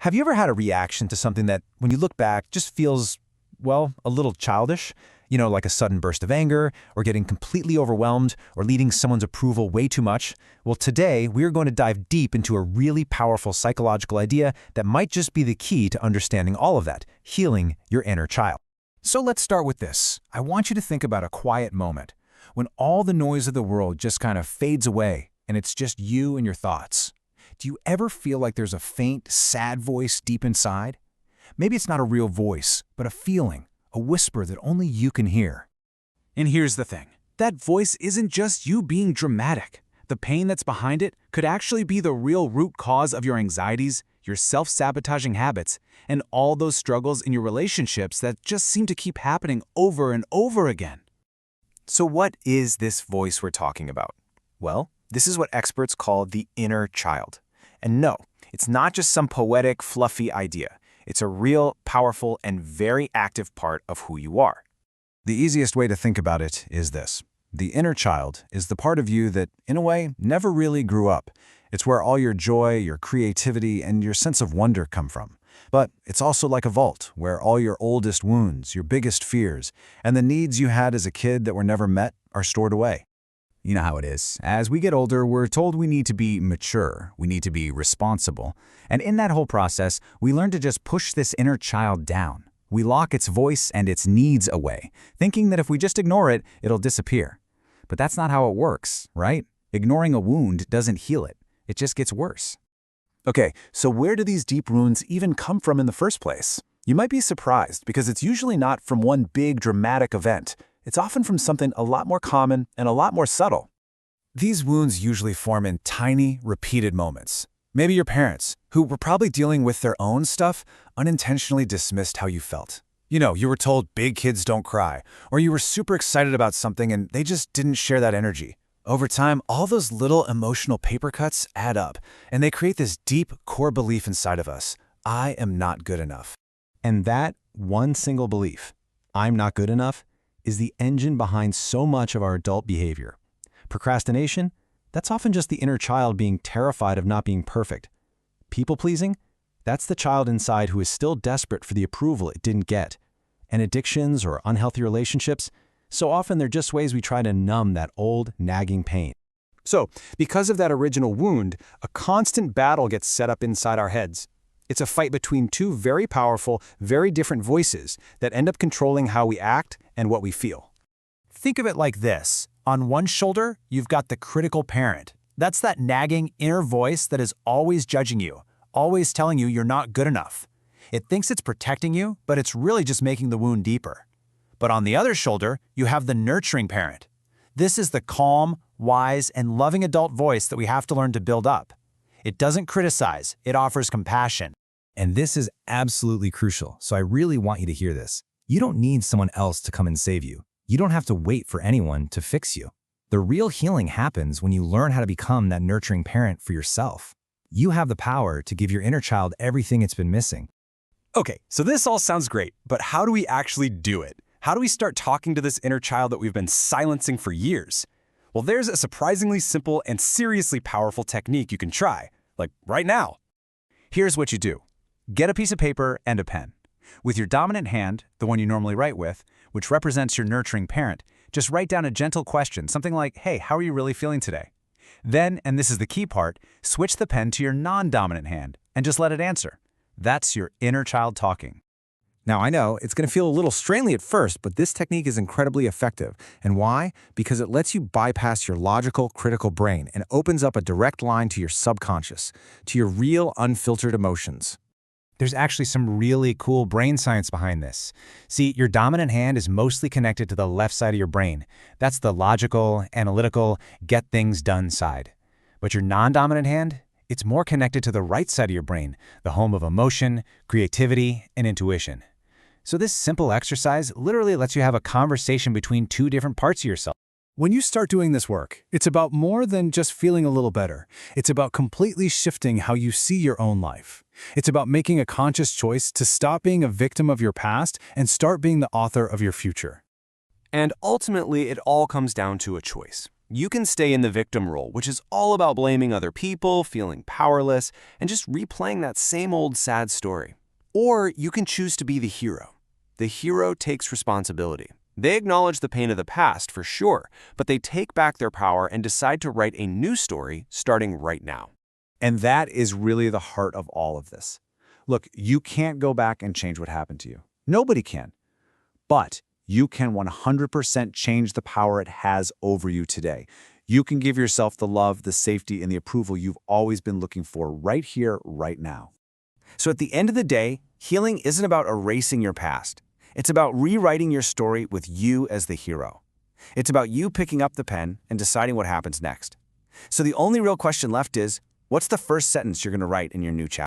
Have you ever had a reaction to something that, when you look back, just feels, well, a little childish? Like a sudden burst of anger, or getting completely overwhelmed, or needing someone's approval way too much? Well, today, we're going to dive deep into a really powerful psychological idea that might just be the key to understanding all of that, healing your inner child. So let's start with this. I want you to think about a quiet moment, when all the noise of the world just kind of fades away, and it's just you and your thoughts. Do you ever feel like there's a faint, sad voice deep inside? Maybe it's not a real voice, but a feeling, a whisper that only you can hear. And here's the thing. That voice isn't just you being dramatic. The pain that's behind it could actually be the real root cause of your anxieties, your self-sabotaging habits, and all those struggles in your relationships that just seem to keep happening over and over again. So what is this voice we're talking about? Well, this is what experts call the inner child. And no, it's not just some poetic, fluffy idea. It's a real, powerful, and very active part of who you are. The easiest way to think about it is this. The inner child is the part of you that, in a way, never really grew up. It's where all your joy, your creativity, and your sense of wonder come from. But it's also like a vault, where all your oldest wounds, your biggest fears, and the needs you had as a kid that were never met are stored away. You know how it is. As we get older, we're told we need to be mature, we need to be responsible. And in that whole process, we learn to just push this inner child down. We lock its voice and its needs away, thinking that if we just ignore it, it'll disappear. But that's not how it works, right? Ignoring a wound doesn't heal it. It just gets worse. Okay, so where do these deep wounds even come from in the first place? You might be surprised because it's usually not from one big dramatic event. It's often from something a lot more common and a lot more subtle. These wounds usually form in tiny, repeated moments. Maybe your parents, who were probably dealing with their own stuff, unintentionally dismissed how you felt. You were told big kids don't cry, or you were super excited about something and they just didn't share that energy. Over time, all those little emotional paper cuts add up, and they create this deep core belief inside of us. I am not good enough. And that one single belief, I'm not good enough, is the engine behind so much of our adult behavior. Procrastination? That's often just the inner child being terrified of not being perfect. People-pleasing? That's the child inside who is still desperate for the approval it didn't get. And addictions or unhealthy relationships? So often they're just ways we try to numb that old, nagging pain. So, because of that original wound, a constant battle gets set up inside our heads. It's a fight between two very powerful, very different voices that end up controlling how we act and what we feel. Think of it like this. On one shoulder, you've got the critical parent. That's that nagging inner voice that is always judging you, always telling you you're not good enough. It thinks it's protecting you, but it's really just making the wound deeper. But on the other shoulder, you have the nurturing parent. This is the calm, wise, and loving adult voice that we have to learn to build up. It doesn't criticize, it offers compassion. And this is absolutely crucial, so I really want you to hear this. You don't need someone else to come and save you. You don't have to wait for anyone to fix you. The real healing happens when you learn how to become that nurturing parent for yourself. You have the power to give your inner child everything it's been missing. Okay, so this all sounds great, but how do we actually do it? How do we start talking to this inner child that we've been silencing for years? Well, there's a surprisingly simple and seriously powerful technique you can try, like right now. Here's what you do. Get a piece of paper and a pen. With your dominant hand, the one you normally write with, which represents your nurturing parent, just write down a gentle question, something like, hey, how are you really feeling today? Then, and this is the key part, switch the pen to your non-dominant hand and just let it answer. That's your inner child talking. Now, I know it's going to feel a little strangely at first, but this technique is incredibly effective. And why? Because it lets you bypass your logical, critical brain and opens up a direct line to your subconscious, to your real, unfiltered emotions. There's actually some really cool brain science behind this. See, your dominant hand is mostly connected to the left side of your brain. That's the logical, analytical, get things done side. But your non-dominant hand? It's more connected to the right side of your brain, the home of emotion, creativity, and intuition. So this simple exercise literally lets you have a conversation between two different parts of yourself. When you start doing this work, it's about more than just feeling a little better. It's about completely shifting how you see your own life. It's about making a conscious choice to stop being a victim of your past and start being the author of your future. And ultimately, it all comes down to a choice. You can stay in the victim role, which is all about blaming other people, feeling powerless, and just replaying that same old sad story. Or you can choose to be the hero. The hero takes responsibility. They acknowledge the pain of the past, for sure, but they take back their power and decide to write a new story starting right now. And that is really the heart of all of this. Look, you can't go back and change what happened to you. Nobody can. But you can 100% change the power it has over you today. You can give yourself the love, the safety, and the approval you've always been looking for right here, right now. So at the end of the day, healing isn't about erasing your past. It's about rewriting your story with you as the hero. It's about you picking up the pen and deciding what happens next. So the only real question left is, what's the first sentence you're going to write in your new chapter?